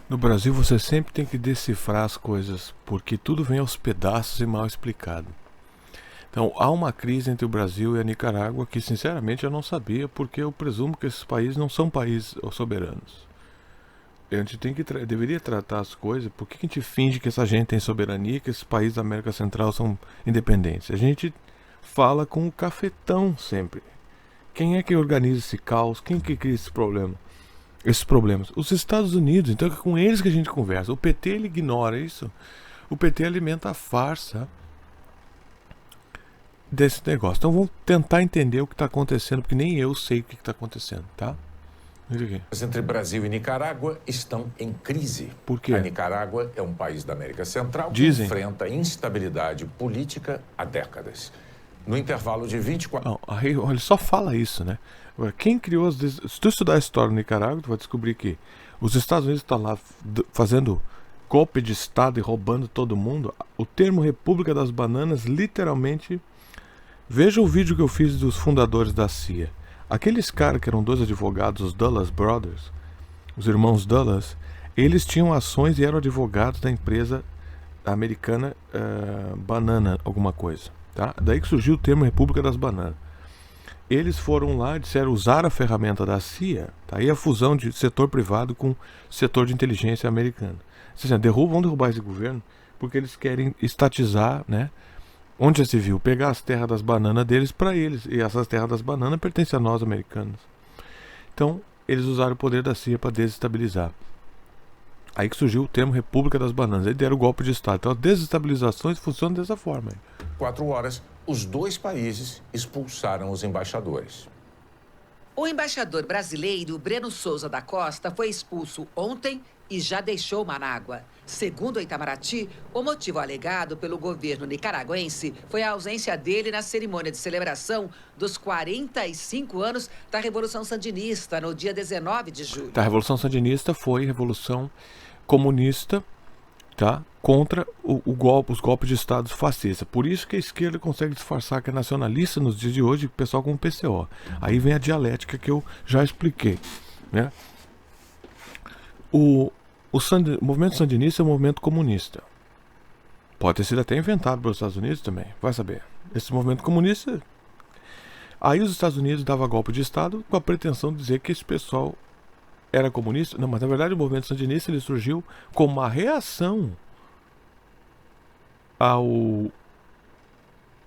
No Brasil você sempre tem que decifrar as coisas, porque tudo vem aos pedaços e mal explicado. Então há uma crise entre o Brasil e a Nicarágua que sinceramente eu não sabia, porque eu presumo que esses países não são países soberanos. A gente deveria tratar as coisas. Por que a gente finge que essa gente tem soberania e que esses países da América Central são independentes? A gente fala com o cafetão sempre. Quem é que organiza esse caos? Quem que cria esse problema? Esses problemas? Os Estados Unidos. Então é com eles que a gente conversa. O PT ele ignora isso. O PT alimenta a farsa desse negócio. Então vamos tentar entender o que está acontecendo, porque nem eu sei o que está acontecendo, tá? Entre Brasil e Nicarágua estão em crise. Por quê? A Nicarágua é um país da América Central que Dizem. enfrenta instabilidade política há décadas. No intervalo de 24... Não, aí, ele só fala isso, né? Agora, quem criou se tu estudar a história do Nicarágua, tu vai descobrir que os Estados Unidos estão lá fazendo golpe de Estado e roubando todo mundo. O termo República das Bananas, literalmente... Veja o vídeo que eu fiz dos fundadores da CIA. Aqueles caras que eram dois advogados, os Dulles Brothers, os irmãos Dulles, eles tinham ações e eram advogados da empresa americana Banana, alguma coisa. Tá? Daí que surgiu o termo República das Bananas. Eles foram lá e disseram usar a ferramenta da CIA, tá? Aí a fusão de setor privado com setor de inteligência americano. Vão derrubar esse governo porque eles querem estatizar, né? Onde já se viu? Pegar as terras das bananas deles para eles. E essas terras das bananas pertencem a nós, americanos. Então, eles usaram o poder da CIA para desestabilizar. Aí que surgiu o termo República das Bananas. Aí deram o golpe de Estado. Então, as desestabilizações funcionam dessa forma. 4 horas, os dois países expulsaram os embaixadores. O embaixador brasileiro Breno Souza da Costa foi expulso ontem e já deixou Manágua. Segundo o Itamaraty, o motivo alegado pelo governo nicaragüense foi a ausência dele na cerimônia de celebração dos 45 anos da Revolução Sandinista, no dia 19 de julho. A Revolução Sandinista foi revolução comunista, tá? Contra os golpes de Estado fascistas. Por isso que a esquerda consegue disfarçar que é nacionalista nos dias de hoje, o pessoal com o PCO. Aí vem a dialética que eu já expliquei, né? O movimento sandinista é um movimento comunista. Pode ter sido até inventado pelos Estados Unidos também, vai saber. Esse movimento comunista... Aí os Estados Unidos davam golpe de Estado com a pretensão de dizer que esse pessoal era comunista. Não, mas na verdade o movimento sandinista ele surgiu como uma reação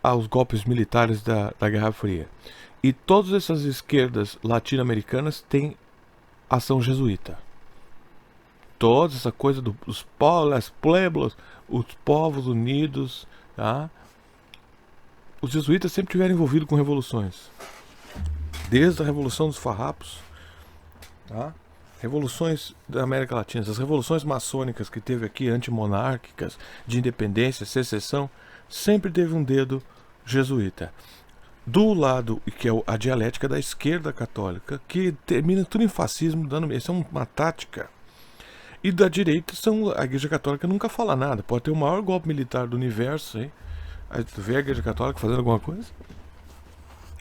aos golpes militares da Guerra Fria. E todas essas esquerdas latino-americanas têm ação jesuíta. Toda essa coisa dos pueblos, os povos unidos, tá? Os jesuítas sempre estiveram envolvidos com revoluções. Desde a Revolução dos Farrapos, tá? Revoluções da América Latina, as revoluções maçônicas que teve aqui, antimonárquicas, de independência, secessão, sempre teve um dedo jesuíta. Do lado, que é a dialética da esquerda católica, que termina tudo em fascismo, isso é uma tática. E da direita, a Igreja Católica nunca fala nada. Pode ter o maior golpe militar do universo. Hein? Aí tu vê a Igreja Católica fazendo alguma coisa?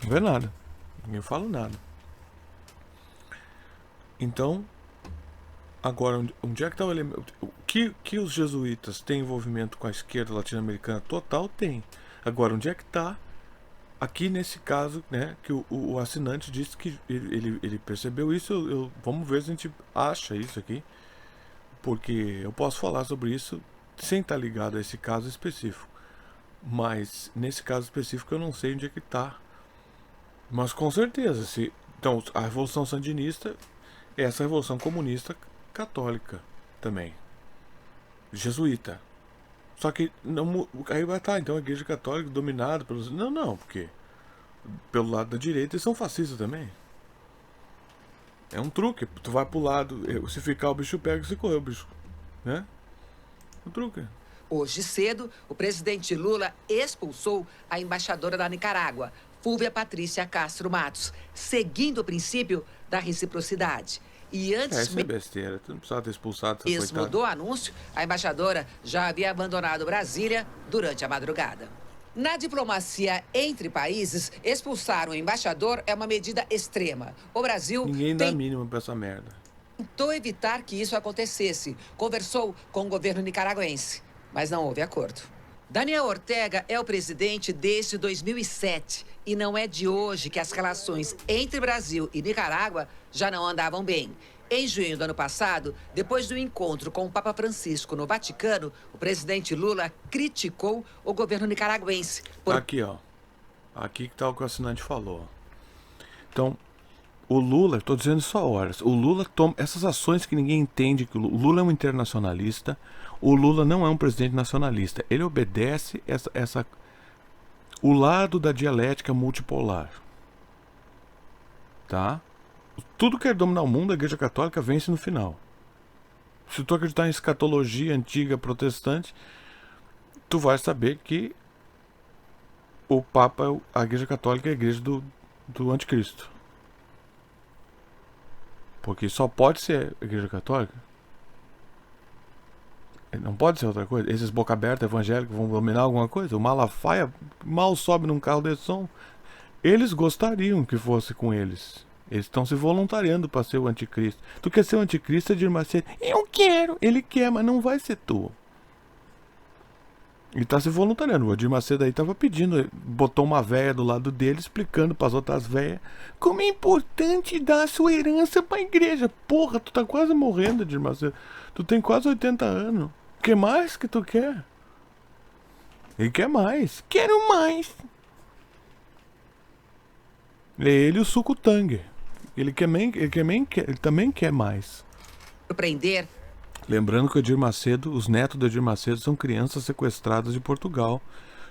Não vê nada. Ninguém fala nada. Então, agora, onde é que está o elemento? Que os jesuítas têm envolvimento com a esquerda latino-americana total? Tem. Agora, onde é que está? Aqui nesse caso, né, que o assinante disse que ele percebeu isso. Vamos ver se a gente acha isso aqui. Porque eu posso falar sobre isso sem estar ligado a esse caso específico. Mas nesse caso específico eu não sei onde é que está. Mas com certeza, então a Revolução Sandinista é essa Revolução Comunista Católica também. Jesuíta. Só que não, aí vai estar, então a Igreja Católica dominada pelos... Não, porque pelo lado da direita eles são fascistas também. É um truque, tu vai pro lado, se ficar o bicho pega, se correr o bicho, né? Um truque. Hoje cedo, o presidente Lula expulsou a embaixadora da Nicarágua, Fúvia Patrícia Castro Matos, seguindo o princípio da reciprocidade. E antes isso é besteira, tu não precisava ter expulsado essa mesmo coitada. do anúncio, a embaixadora já havia abandonado Brasília durante a madrugada. Na diplomacia entre países, expulsar o embaixador é uma medida extrema. O Brasil Ninguém dá mínima pra essa merda. tentou evitar que isso acontecesse. Conversou com o governo nicaragüense, mas não houve acordo. Daniel Ortega é o presidente desde 2007 e não é de hoje que as relações entre Brasil e Nicarágua já não andavam bem. Em junho do ano passado, depois do encontro com o Papa Francisco no Vaticano, o presidente Lula criticou o governo nicaragüense. Aqui, ó. Aqui que tá o que o assinante falou. Então, o Lula, estou dizendo isso há horas, o Lula toma essas ações que ninguém entende, que o Lula é um internacionalista, o Lula não é um presidente nacionalista, ele obedece o lado da dialética multipolar. Tá? Tudo que quer dominar o mundo, a Igreja Católica vence no final. Se tu acreditar em escatologia antiga protestante, tu vai saber que o Papa, a Igreja Católica é a igreja do Anticristo. Porque só pode ser a Igreja Católica. Não pode ser outra coisa. Esses boca aberta evangélicos vão dominar alguma coisa. O Malafaia mal sobe num carro de som. Eles gostariam que fosse com eles. Eles estão se voluntariando para ser o anticristo. Tu quer ser o anticristo, Edir Macedo? Eu quero. Ele quer, mas não vai ser tu. Ele tá se voluntariando. O Edir Macedo aí tava pedindo, botou uma véia do lado dele, explicando pras outras véias como é importante dar a sua herança pra igreja. Porra, tu tá quase morrendo, Edir Macedo. Tu tem quase 80 anos. O que mais que tu quer? Ele quer mais. Quero mais. É ele e o Suco-Tanger. Ele também quer mais. Prender. Lembrando que o Edir Macedo, os netos do Edir Macedo são crianças sequestradas de Portugal.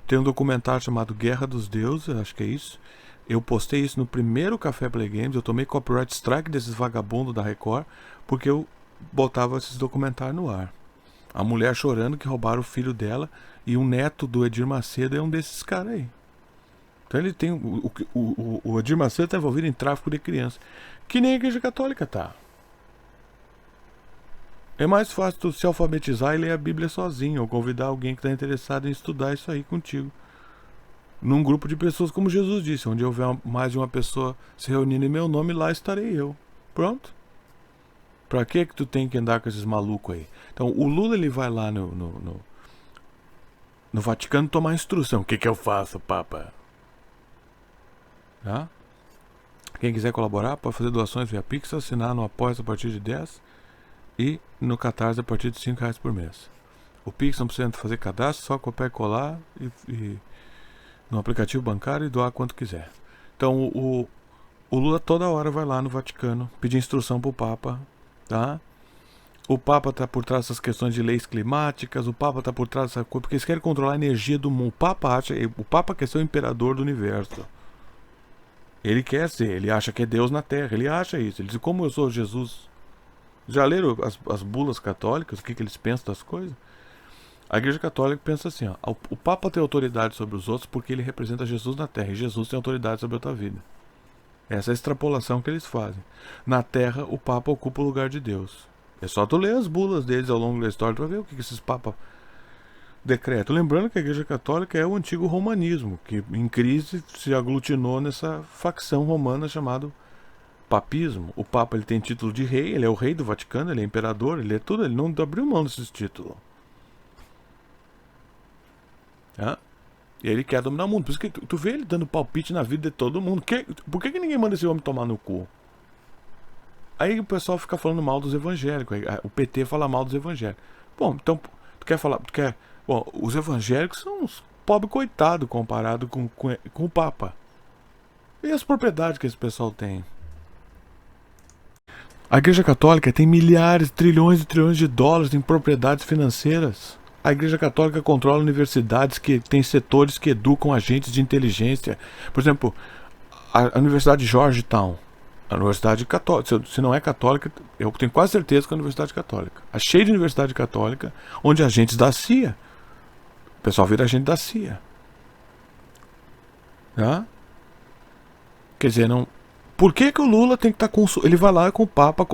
Tem um documentário chamado Guerra dos Deuses, acho que é isso. Eu postei isso no primeiro Café Play Games. Eu tomei copyright strike desses vagabundos da Record porque eu botava esses documentários no ar. A mulher chorando que roubaram o filho dela e o neto do Edir Macedo é um desses caras aí. Então ele tem o Edir Macedo está envolvido em tráfico de crianças, que nem a Igreja Católica tá. É mais fácil tu se alfabetizar e ler a Bíblia sozinho, ou convidar alguém que está interessado em estudar isso aí contigo. Num grupo de pessoas, como Jesus disse, onde houver mais de uma pessoa se reunindo em meu nome, lá estarei eu. Pronto. Pra que tu tem que andar com esses malucos aí? Então, o Lula, ele vai lá no Vaticano tomar instrução. O que eu faço, Papa? Tá? Quem quiser colaborar, pode fazer doações via Pix, assinar no Apoia a partir de 10 e no Catarse a partir de R$5 por mês. O Pix não precisa fazer cadastro, só copiar e colar e no aplicativo bancário e doar quanto quiser. Então o Lula toda hora vai lá no Vaticano pedir instrução pro Papa, tá? O Papa tá por trás dessas questões de leis climáticas, o Papa tá por trás dessa coisa, porque eles querem controlar a energia do mundo. O Papa quer ser o imperador do universo. Ele quer ser, ele acha que é Deus na Terra, ele acha isso. Ele diz, como eu sou Jesus? Já leram as bulas católicas, o que eles pensam das coisas? A Igreja Católica pensa assim, ó, o Papa tem autoridade sobre os outros porque ele representa Jesus na Terra, e Jesus tem autoridade sobre a tua vida. Essa é a extrapolação que eles fazem. Na Terra, o Papa ocupa o lugar de Deus. É só tu ler as bulas deles ao longo da história para ver o que esses papas decretam. Lembrando que a Igreja Católica é o antigo romanismo, que em crise se aglutinou nessa facção romana chamada papismo. O Papa, ele tem título de rei, ele é o rei do Vaticano, ele é imperador, ele é tudo, ele não abriu mão desses títulos. Tá? E ele quer dominar o mundo. Por isso que tu vê ele dando palpite na vida de todo mundo. Por que ninguém manda esse homem tomar no cu? Aí o pessoal fica falando mal dos evangélicos. O PT fala mal dos evangélicos. Bom, então, Bom, os evangélicos são uns pobres coitados comparado com o Papa. E as propriedades que esse pessoal tem? A Igreja Católica tem milhares, trilhões e trilhões de dólares em propriedades financeiras. A Igreja Católica controla universidades que têm setores que educam agentes de inteligência. Por exemplo, a Universidade de Georgetown. A Universidade Católica, se não é católica, eu tenho quase certeza que é a Universidade Católica. É cheio de Universidade Católica, onde agentes da CIA. O pessoal vira agente da CIA. Tá? Quer dizer, não... Por que o Lula tem que estar com... Ele vai lá com o Papa...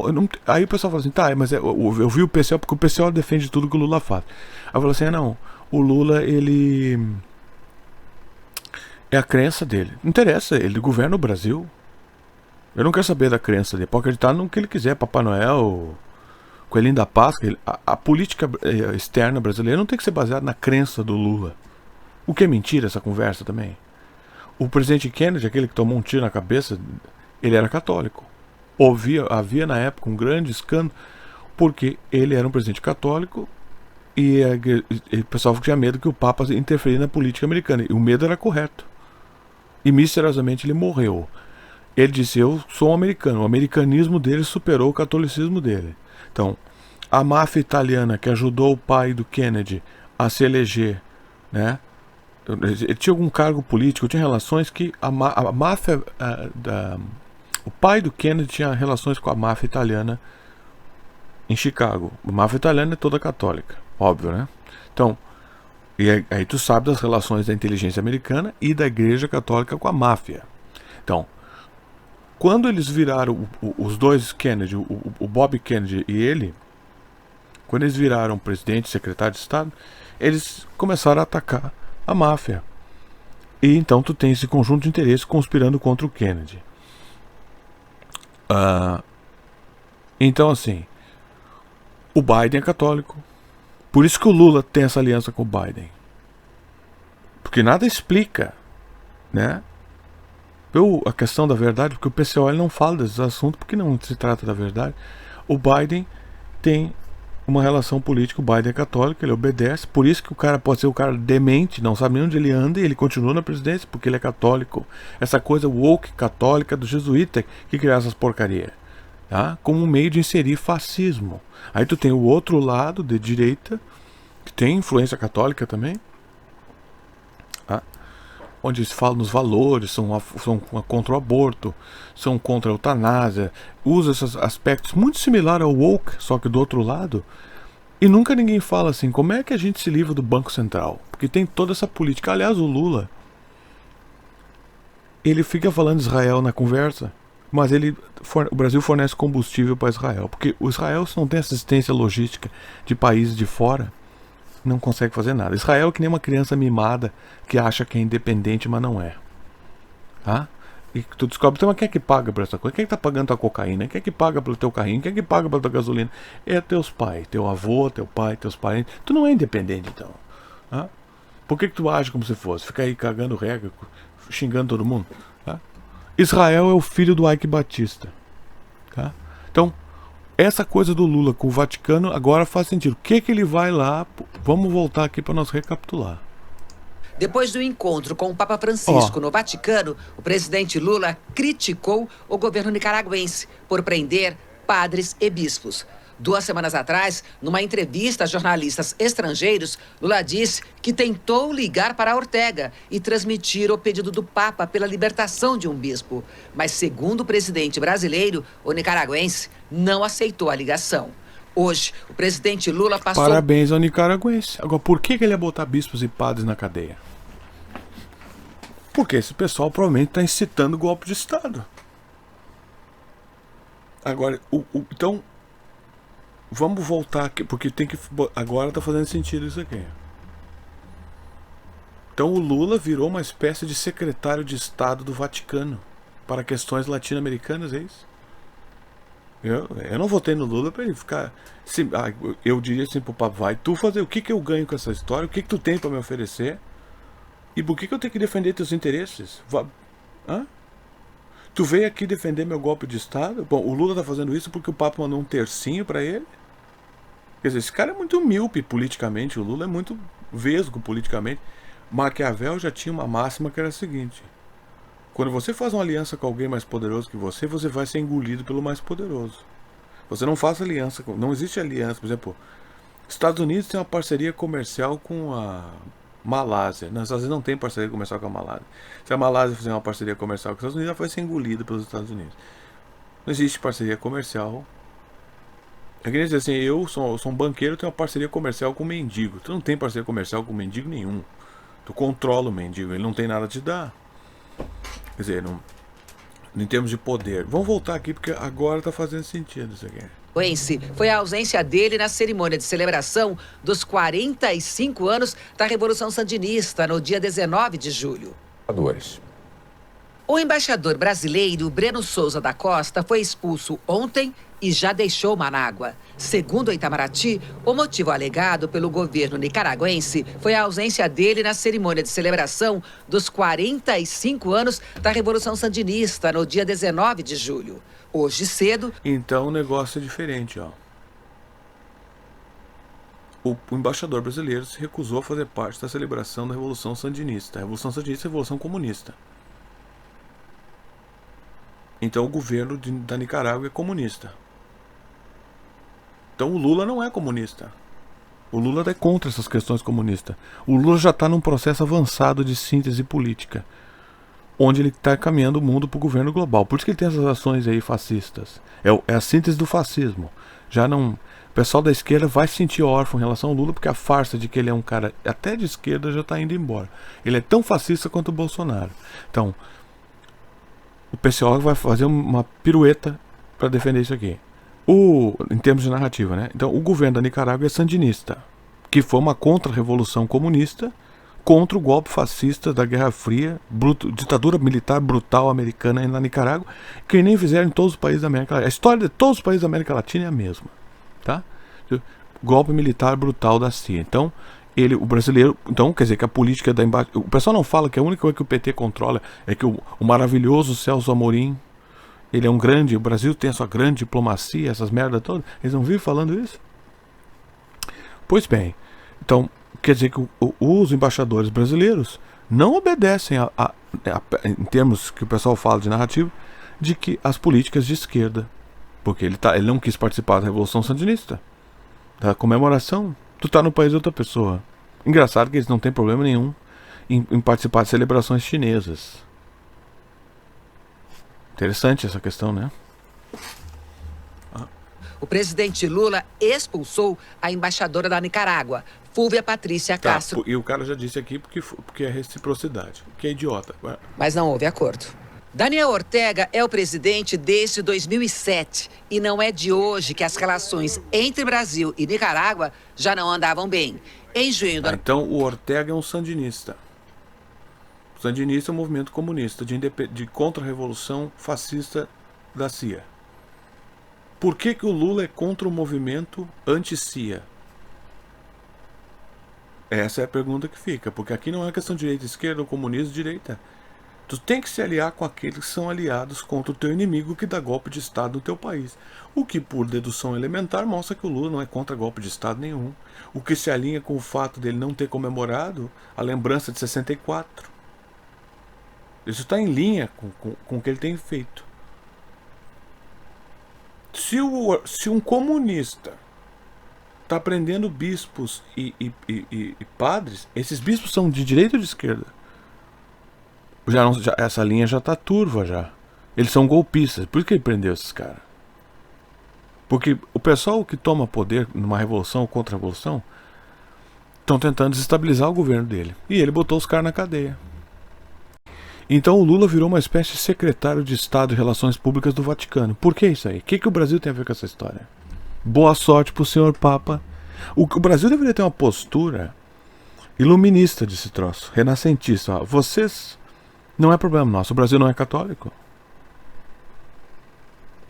Aí o pessoal fala assim, tá, mas eu vi o PCO, porque o PCO defende tudo que o Lula faz. Aí eu falo assim, não, o Lula, ele... É a crença dele. Não interessa, ele governa o Brasil. Eu não quero saber da crença dele. Pode acreditar no que ele quiser, Papai Noel, Coelhinho da Páscoa. A política externa brasileira não tem que ser baseada na crença do Lula. O que é mentira essa conversa também. O presidente Kennedy, aquele que tomou um tiro na cabeça, ele era católico. Havia na época um grande escândalo, porque ele era um presidente católico e o pessoal tinha medo que o Papa interferisse na política americana. E o medo era correto. E misteriosamente ele morreu. Ele disse, eu sou um americano. O americanismo dele superou o catolicismo dele. Então, a máfia italiana que ajudou o pai do Kennedy a se eleger, né? Ele tinha algum cargo político, tinha relações que a máfia... o pai do Kennedy tinha relações com a máfia italiana em Chicago. A máfia italiana é toda católica, óbvio, né? Então, e aí tu sabe das relações da inteligência americana e da igreja católica com a máfia. Então, quando eles viraram, os dois Kennedy, o Bob Kennedy e ele, quando eles viraram presidente e secretário de Estado, eles começaram a atacar a máfia. E então tu tem esse conjunto de interesses conspirando contra o Kennedy. Então assim, o Biden é católico. Por isso que o Lula tem essa aliança com o Biden. Porque nada explica, né? A questão da verdade, porque o PCO não fala desses assuntos, porque não se trata da verdade. O Biden tem uma relação política, o Biden é católico, ele obedece, por isso que o cara pode ser o cara demente, não sabe nem onde ele anda, e ele continua na presidência, porque ele é católico. Essa coisa woke católica do jesuíta que criou essas porcarias, tá? Como um meio de inserir fascismo. Aí tu tem o outro lado de direita, que tem influência católica também, tá? Onde eles falam nos valores, são contra o aborto, são contra a eutanásia, usa esses aspectos muito similares ao woke, só que do outro lado. E nunca ninguém fala assim, como é que a gente se livra do Banco Central? Porque tem toda essa política. Aliás, o Lula, ele fica falando de Israel na conversa, mas o Brasil fornece combustível para Israel. Porque o Israel, se não tem assistência logística de países de fora, não consegue fazer nada. Israel é que nem uma criança mimada que acha que é independente, mas não é. Tá? E tu descobre, então, quem é que paga por essa coisa? Quem é que tá pagando tua cocaína? Quem é que paga pelo teu carrinho? Quem é que paga pela tua gasolina? É teus pais, teu avô, teu pai, teus parentes. Tu não é independente, então. Tá? Por que tu age como se fosse? Fica aí cagando regra, xingando todo mundo? Tá? Israel é o filho do Ike Batista. Tá? Então, essa coisa do Lula com o Vaticano agora faz sentido. O que ele vai lá? Vamos voltar aqui para nós recapitular. Depois do encontro com o Papa Francisco no Vaticano, o presidente Lula criticou o governo nicaragüense por prender padres e bispos. 2 semanas atrás, numa entrevista a jornalistas estrangeiros, Lula disse que tentou ligar para Ortega e transmitir o pedido do Papa pela libertação de um bispo. Mas, segundo o presidente brasileiro, o nicaragüense não aceitou a ligação. Hoje, o presidente Lula passou... Parabéns ao nicaragüense. Agora, por que ele ia botar bispos e padres na cadeia? Porque esse pessoal provavelmente está incitando golpe de Estado. Agora, então... Vamos voltar aqui, porque tem que... Agora tá fazendo sentido isso aqui. Então o Lula virou uma espécie de secretário de Estado do Vaticano para questões latino-americanas, é isso? Eu não votei no Lula para ele ficar... eu diria assim pro papai, vai tu fazer o que eu ganho com essa história, o que tu tem para me oferecer, e por que eu tenho que defender teus interesses? Hã? Tu veio aqui defender meu golpe de Estado? Bom, o Lula tá fazendo isso porque o Papa mandou um tercinho pra ele? Quer dizer, esse cara é muito míope politicamente, o Lula é muito vesgo politicamente. Maquiavel já tinha uma máxima que era a seguinte: quando você faz uma aliança com alguém mais poderoso que você vai ser engolido pelo mais poderoso. Você não faz aliança, não existe aliança. Por exemplo, Estados Unidos tem uma parceria comercial com a Malásia. Nos Estados Unidos não tem parceria comercial com a Malásia. Se a Malásia fizer uma parceria comercial com os Estados Unidos, ela vai ser engolida pelos Estados Unidos. Não existe parceria comercial. Eu queria dizer assim, eu sou um banqueiro, tenho uma parceria comercial com o mendigo. Tu não tem parceria comercial com mendigo nenhum. Tu controla o mendigo, ele não tem nada a te dar. Quer dizer, não, em termos de poder. Vamos voltar aqui porque agora tá fazendo sentido isso aqui. Foi a ausência dele na cerimônia de celebração dos 45 anos da Revolução Sandinista, no dia 19 de julho. O embaixador brasileiro Breno Souza da Costa foi expulso ontem e já deixou Manágua. Segundo o Itamaraty, o motivo alegado pelo governo nicaragüense foi a ausência dele na cerimônia de celebração dos 45 anos da Revolução Sandinista, no dia 19 de julho. Hoje cedo... Então o negócio é diferente, ó. O embaixador brasileiro se recusou a fazer parte da celebração da Revolução Sandinista. A Revolução Sandinista é a Revolução Comunista. Então o governo da Nicarágua é comunista. Então o Lula não é comunista. O Lula é contra essas questões comunistas. O Lula já está num processo avançado de síntese política, onde ele está caminhando o mundo para o governo global. Por isso que ele tem essas ações aí fascistas. É a síntese do fascismo. Já não... O pessoal da esquerda vai se sentir órfão em relação ao Lula, porque a farsa de que ele é um cara até de esquerda já está indo embora. Ele é tão fascista quanto o Bolsonaro. Então, o PCO vai fazer uma pirueta para defender isso aqui. Em termos de narrativa, né? Então, o governo da Nicarágua é sandinista, que foi uma contra-revolução comunista contra o golpe fascista da Guerra Fria, ditadura militar brutal americana na Nicarágua, que nem fizeram em todos os países da América Latina. A história de todos os países da América Latina é a mesma, tá? Golpe militar brutal da CIA. Então, o brasileiro, então quer dizer que a política da embaixada, o pessoal não fala que a única coisa que o PT controla é que o maravilhoso Celso Amorim, ele é um grande, o Brasil tem a sua grande diplomacia, essas merdas todas. Eles não vivem falando isso? Pois bem, então quer dizer que os embaixadores brasileiros não obedecem em termos que o pessoal fala de narrativa, de que as políticas de esquerda, porque ele não quis participar da Revolução Sandinista, da comemoração. Tu tá no país de outra pessoa. Engraçado que eles não têm problema nenhum em participar de celebrações chinesas. Interessante essa questão, né? O presidente Lula expulsou a embaixadora da Nicarágua, Fúvia Patrícia Castro. E o cara já disse aqui porque é reciprocidade, que é idiota. Mas não houve acordo. Daniel Ortega é o presidente desde 2007 e não é de hoje que as relações entre Brasil e Nicarágua já não andavam bem. Em junho do ano... Então o Ortega é um sandinista. O sandinista é um movimento comunista de contra-revolução fascista da CIA. Por que o Lula é contra o movimento anti-CIA? Essa é a pergunta que fica, porque aqui não é questão de direita, esquerda ou comunismo, direita. Tu tem que se aliar com aqueles que são aliados contra o teu inimigo que dá golpe de Estado no teu país. O que, por dedução elementar, mostra que o Lula não é contra golpe de Estado nenhum. O que se alinha com o fato dele não ter comemorado a lembrança de 64. Isso está em linha com o que ele tem feito. Se um comunista está prendendo bispos e padres, esses bispos são de direita ou de esquerda? Essa linha já está turva já. Eles são golpistas. Por que ele prendeu esses caras? Porque o pessoal que toma poder numa revolução ou contra-revolução estão tentando desestabilizar o governo dele. E ele botou os caras na cadeia. Então o Lula virou uma espécie de secretário de Estado de Relações Públicas do Vaticano. Por que isso aí? O que o Brasil tem a ver com essa história? Boa sorte pro senhor Papa. O Brasil deveria ter uma postura iluminista desse troço, renascentista. Ó, vocês... Não é problema nosso. O Brasil não é católico.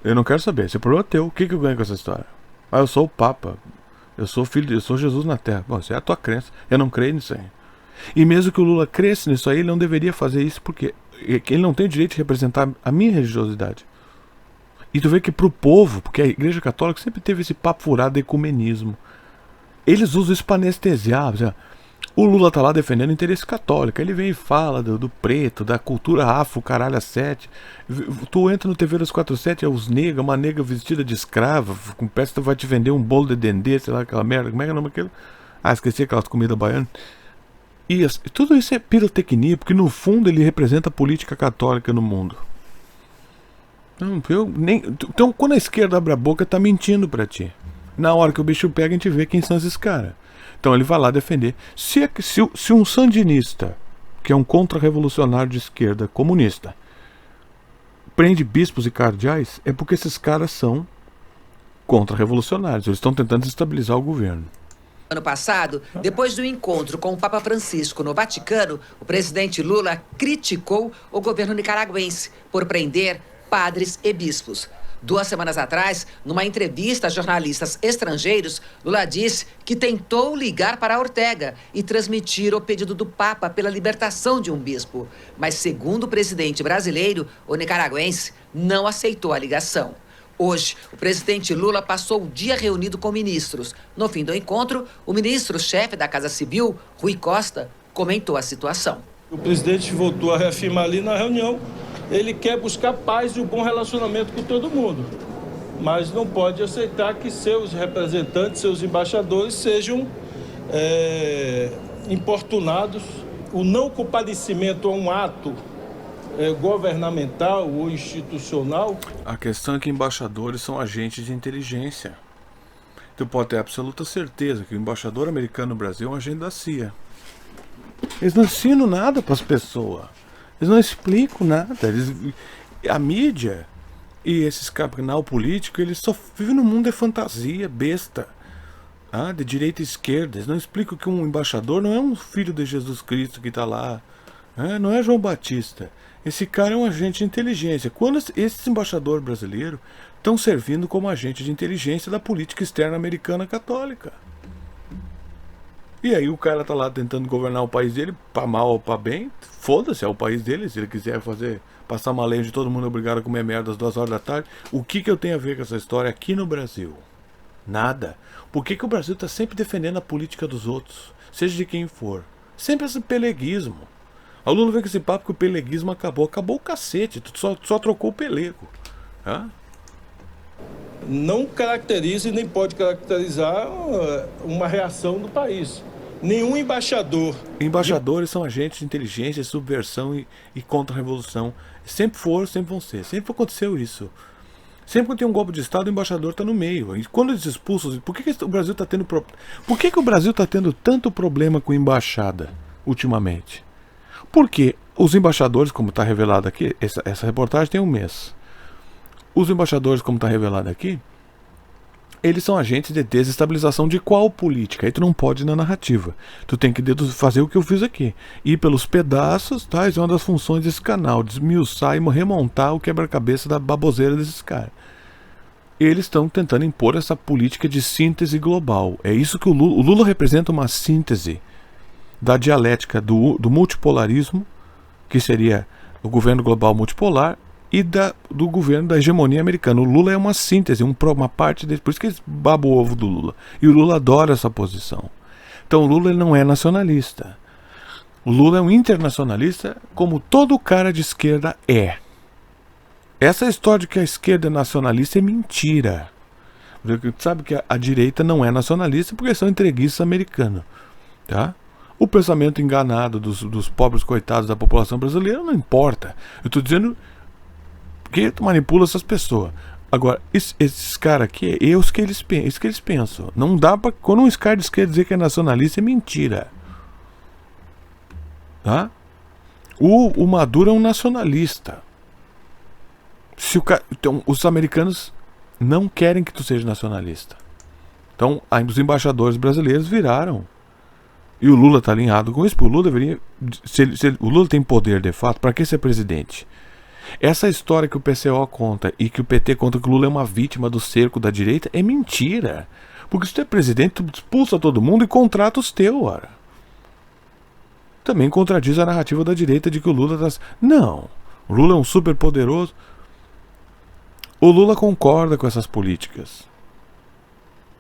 Eu não quero saber. Esse é problema teu. O que eu ganho com essa história? Ah, eu sou o Papa. Eu sou filho, eu sou Jesus na Terra. Bom, isso é a tua crença. Eu não creio nisso aí. E mesmo que o Lula cresça nisso aí, ele não deveria fazer isso porque ele não tem o direito de representar a minha religiosidade. E tu vê que pro povo, porque a Igreja Católica sempre teve esse papo furado de ecumenismo. Eles usam isso para anestesiar. O Lula tá lá defendendo o interesse católico. Ele vem e fala do preto, da cultura afro, caralho, a 7. Tu entra no TV 247, é os negros, uma nega vestida de escrava, com peça vai te vender um bolo de dendê, sei lá, aquela merda. Como é que é o nome daquilo? Ah, esqueci aquelas comidas baianas. E tudo isso é pirotecnia, porque no fundo ele representa a política católica no mundo. Então quando a esquerda abre a boca, tá mentindo pra ti. Na hora que o bicho pega, a gente vê quem são esses caras. Então ele vai lá defender. Se um sandinista, que é um contra-revolucionário de esquerda comunista, prende bispos e cardeais, é porque esses caras são contra-revolucionários. Eles estão tentando desestabilizar o governo. Ano passado, depois do encontro com o Papa Francisco no Vaticano, o presidente Lula criticou o governo nicaragüense por prender padres e bispos. 2 semanas atrás, numa entrevista a jornalistas estrangeiros, Lula disse que tentou ligar para Ortega e transmitir o pedido do Papa pela libertação de um bispo. Mas, segundo o presidente brasileiro, o nicaragüense não aceitou a ligação. Hoje, o presidente Lula passou o dia reunido com ministros. No fim do encontro, o ministro-chefe da Casa Civil, Rui Costa, comentou a situação. O presidente voltou a reafirmar ali na reunião, ele quer buscar paz e um bom relacionamento com todo mundo, mas não pode aceitar que seus representantes, seus embaixadores sejam importunados. O não comparecimento a um ato governamental ou institucional. A questão é que embaixadores são agentes de inteligência. Tu pode ter absoluta certeza que o embaixador americano no Brasil é um agente da CIA. Eles não ensinam nada para as pessoas. Eles não explicam nada. A mídia e esses canal político, eles só vivem num mundo de fantasia, besta. De direita e esquerda. Eles não explicam que um embaixador não é um filho de Jesus Cristo que está lá. Não é João Batista. Esse cara é um agente de inteligência. Quando esses embaixadores brasileiros estão servindo como agente de inteligência da política externa americana católica. E aí o cara tá lá tentando governar o país dele, para mal ou para bem, foda-se, é o país dele. Se ele quiser passar uma lei de todo mundo obrigado a comer merda às 2 horas da tarde, o que eu tenho a ver com essa história aqui no Brasil? Nada. Por que o Brasil tá sempre defendendo a política dos outros, seja de quem for? Sempre esse peleguismo. O Lula vem com esse papo que o peleguismo acabou. Acabou o cacete, tu só trocou o pelego. Não caracteriza e nem pode caracterizar uma reação do país. Nenhum embaixador... Embaixadores são agentes de inteligência, subversão e contra-revolução. Sempre foram, sempre vão ser. Sempre aconteceu isso. Sempre que tem um golpe de Estado, o embaixador está no meio. E quando eles expulsam... Por que o Brasil está tendo... Por que o Brasil está tendo tanto problema com embaixada ultimamente? Porque os embaixadores, como está revelado aqui, essa reportagem tem um mês. Os embaixadores, como está revelado aqui, eles são agentes de desestabilização de qual política? Aí tu não pode ir na narrativa. Tu tem que fazer o que eu fiz aqui. Ir pelos pedaços, tá? Isso é uma das funções desse canal. Desmiuçar e remontar o quebra-cabeça da baboseira desses caras. Eles estão tentando impor essa política de síntese global. É isso que o Lula representa, uma síntese da dialética do multipolarismo, que seria o governo global multipolar, e do governo da hegemonia americana. O Lula é uma síntese, uma parte dele. Por isso que eles babam o ovo do Lula. E o Lula adora essa posição. Então o Lula ele não é nacionalista. O Lula é um internacionalista, como todo cara de esquerda é. Essa história de que a esquerda é nacionalista é mentira. Você sabe que a direita não é nacionalista porque são entreguistas americanos. Tá? O pensamento enganado dos pobres coitados da população brasileira não importa. Eu estou dizendo que tu manipula essas pessoas. Agora, esses caras aqui, é isso que eles pensam. Não dá pra. Quando um cara de esquerda dizer que é nacionalista, é mentira. Tá? O Maduro é um nacionalista. Então, os americanos não querem que tu seja nacionalista. Então, os embaixadores brasileiros viraram. E o Lula está alinhado com isso, porque o Lula deveria. O Lula tem poder de fato, para que ser presidente? Essa história que o PCO conta e que o PT conta que o Lula é uma vítima do cerco da direita é mentira. Porque se tu é presidente, tu expulsa todo mundo e contrata os teus, ora. Também contradiz a narrativa da direita de que o Lula tá... Não. O Lula é um super poderoso. O Lula concorda com essas políticas.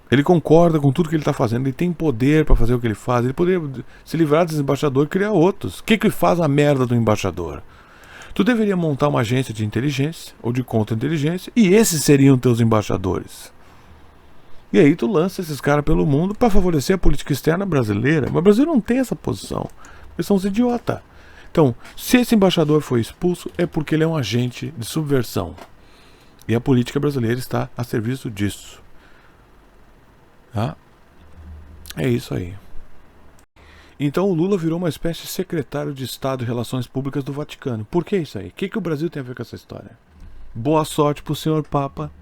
Ele concorda com tudo que ele está fazendo. Ele tem poder para fazer o que ele faz. Ele poderia se livrar desse embaixador e criar outros. O que faz a merda do embaixador? Tu deveria montar uma agência de inteligência ou de contra-inteligência e esses seriam teus embaixadores. E aí tu lança esses caras pelo mundo para favorecer a política externa brasileira. Mas o Brasil não tem essa posição. Eles são uns idiotas. Então, se esse embaixador foi expulso, é porque ele é um agente de subversão. E a política brasileira está a serviço disso. Tá? É isso aí. Então o Lula virou uma espécie de secretário de Estado de Relações Públicas do Vaticano. Por que isso aí? O que o Brasil tem a ver com essa história? Boa sorte pro senhor Papa.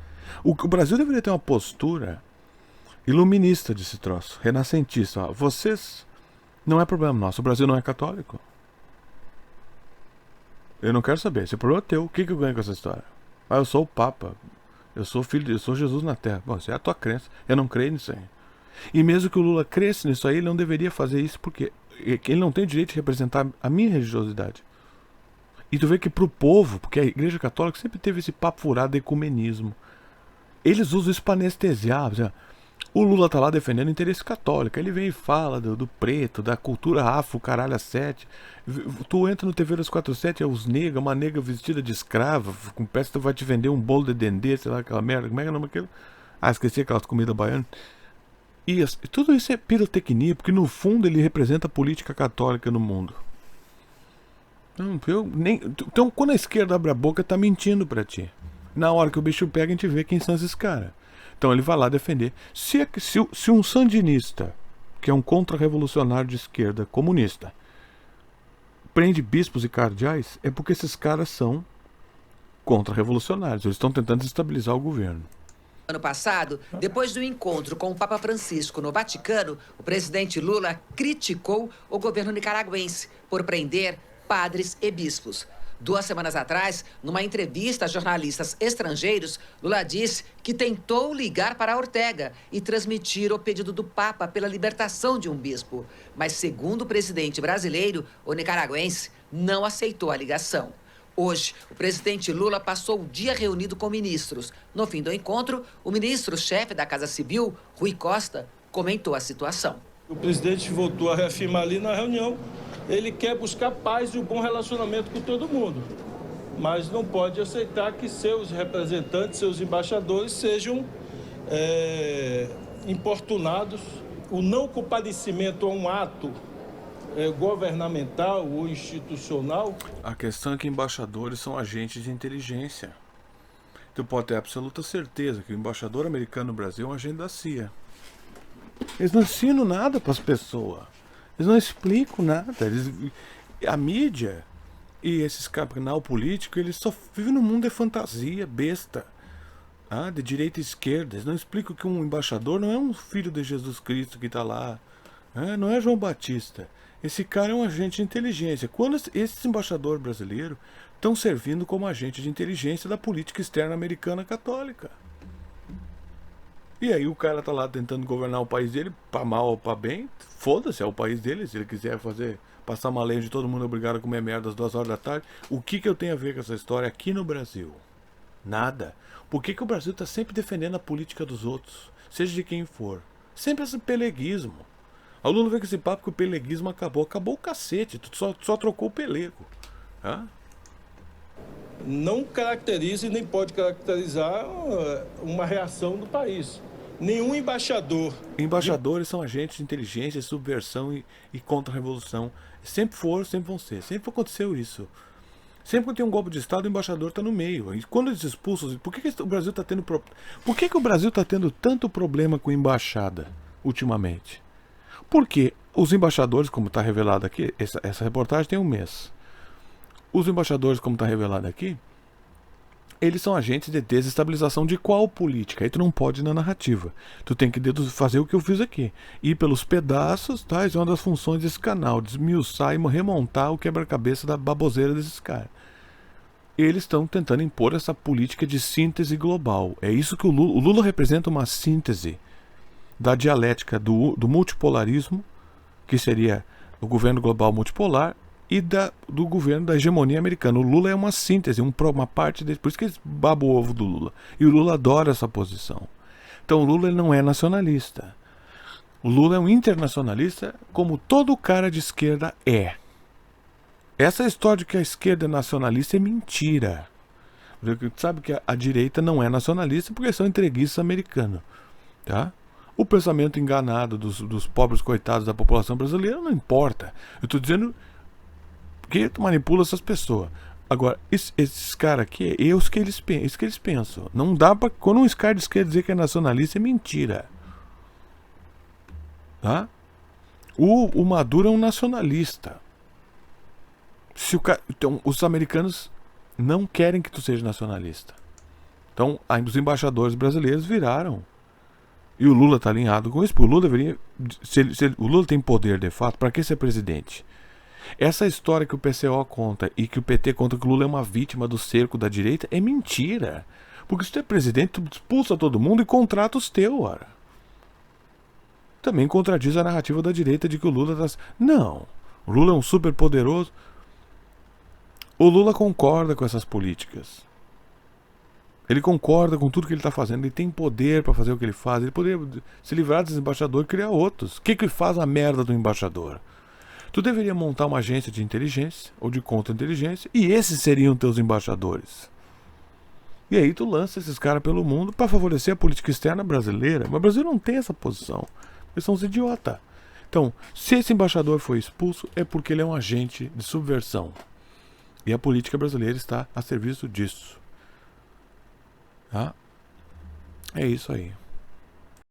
O Brasil deveria ter uma postura iluminista desse troço, renascentista. Ó, vocês, não é problema nosso, o Brasil não é católico. Eu não quero saber, esse é problema teu. O que eu ganho com essa história? Ah, eu sou o Papa, eu sou filho, eu sou Jesus na Terra. Bom, isso é a tua crença, eu não creio nisso aí. E mesmo que o Lula cresça nisso aí, ele não deveria fazer isso porque ele não tem o direito de representar a minha religiosidade. E tu vê que pro povo, porque a Igreja Católica sempre teve esse papo furado de ecumenismo, eles usam isso para anestesiar. O Lula tá lá defendendo o interesse católico. Ele vem e fala do preto, da cultura afro, caralho, a 7. Tu entra no TV 247, é os negros, uma nega vestida de escrava, com peça que vai te vender um bolo de dendê, sei lá, aquela merda. Como é que é o nome daquilo? Ah, esqueci aquelas comidas baianas. E tudo isso é pirotecnia, porque no fundo ele representa a política católica no mundo. Então, quando a esquerda abre a boca, tá mentindo pra ti. Na hora que o bicho pega, a gente vê quem são esses caras. Então ele vai lá defender. Se um sandinista, que é um contra-revolucionário de esquerda comunista, prende bispos e cardeais, é porque esses caras são contra-revolucionários. Eles estão tentando desestabilizar o governo. Ano passado, depois do encontro com o Papa Francisco no Vaticano, o presidente Lula criticou o governo nicaragüense por prender padres e bispos. 2 semanas atrás, numa entrevista a jornalistas estrangeiros, Lula disse que tentou ligar para Ortega e transmitir o pedido do Papa pela libertação de um bispo. Mas, segundo o presidente brasileiro, o nicaragüense não aceitou a ligação. Hoje, o presidente Lula passou o dia reunido com ministros. No fim do encontro, o ministro-chefe da Casa Civil, Rui Costa, comentou a situação. O presidente voltou a reafirmar ali na reunião, ele quer buscar paz e um bom relacionamento com todo mundo. Mas não pode aceitar que seus representantes, seus embaixadores sejam importunados. O não compadecimento a um ato governamental ou institucional. A questão é que embaixadores são agentes de inteligência. Tu pode ter absoluta certeza que o embaixador americano no Brasil é um agente da CIA. Eles não ensinam nada para as pessoas. Eles não explicam nada. A mídia e esses canal político, eles só vivem num mundo de fantasia, besta. De direita e esquerda. Eles não explicam que um embaixador não é um filho de Jesus Cristo que está lá. Não é João Batista. Esse cara é um agente de inteligência. Quando esses embaixadores brasileiros estão servindo como agente de inteligência da política externa americana católica. E aí o cara tá lá tentando governar o país dele, pra mal ou pra bem, foda-se, é o país dele. Se ele quiser passar uma lei de todo mundo obrigado a comer merda às 2 horas da tarde, o que eu tenho a ver com essa história aqui no Brasil? Nada. Por que o Brasil tá sempre defendendo a política dos outros? Seja de quem for. Sempre esse peleguismo. O Lula vem com esse papo que o peleguismo acabou. Acabou o cacete, tu só trocou o pelego. Não caracteriza e nem pode caracterizar uma reação do país. Nenhum embaixador... Embaixadores são agentes de inteligência, subversão e contra-revolução. Sempre foram, sempre vão ser. Sempre aconteceu isso. Sempre que tem um golpe de Estado, o embaixador está no meio. E quando eles expulsam... Por que o Brasil está tendo... Por que o Brasil está tendo tanto problema com embaixada ultimamente? Porque os embaixadores, como está revelado aqui, essa reportagem tem um mês. Os embaixadores, como está revelado aqui, eles são agentes de desestabilização de qual política? Aí tu não pode ir na narrativa. Tu tem que fazer o que eu fiz aqui. Ir pelos pedaços, tá? Isso é uma das funções desse canal. Desmiuçar e remontar o quebra-cabeça da baboseira desses caras. Eles estão tentando impor essa política de síntese global. É isso que o Lula representa, uma síntese da dialética do multipolarismo, que seria o governo global multipolar, e do governo da hegemonia americana. O Lula é uma síntese, uma parte dele. Por isso que eles babam o ovo do Lula. E o Lula adora essa posição. Então o Lula ele não é nacionalista. O Lula é um internacionalista, como todo cara de esquerda é. Essa história de que a esquerda é nacionalista é mentira. Você sabe que a direita não é nacionalista porque são entreguistas americanos. Tá? O pensamento enganado dos pobres coitados da população brasileira não importa. Eu estou dizendo que tu manipula essas pessoas. Agora, esses caras aqui, é isso que eles pensam. Não dá pra. Quando um cara de esquerda dizer que é nacionalista, é mentira. Tá? O Maduro é um nacionalista. Então, os americanos não querem que tu seja nacionalista. Então, os embaixadores brasileiros viraram E o Lula está alinhado com isso, porque o Lula deveria. O Lula tem poder de fato, para que ser presidente? Essa história que o PCO conta e que o PT conta que o Lula é uma vítima do cerco da direita é mentira. Porque se tu é presidente, tu expulsa todo mundo e contrata os teus, ora. Também contradiz a narrativa da direita de que o Lula tá... Não. O Lula é um super poderoso. O Lula concorda com essas políticas. Ele concorda com tudo que ele está fazendo. Ele tem poder para fazer o que ele faz. Ele poderia se livrar desse embaixador e criar outros. O que faz a merda do embaixador? Tu deveria montar uma agência de inteligência ou de contra-inteligência e esses seriam teus embaixadores. E aí tu lança esses caras pelo mundo para favorecer a política externa brasileira. Mas o Brasil não tem essa posição. Eles são uns idiotas. Então, se esse embaixador foi expulso, é porque ele é um agente de subversão. E a política brasileira está a serviço disso. Tá? É isso aí.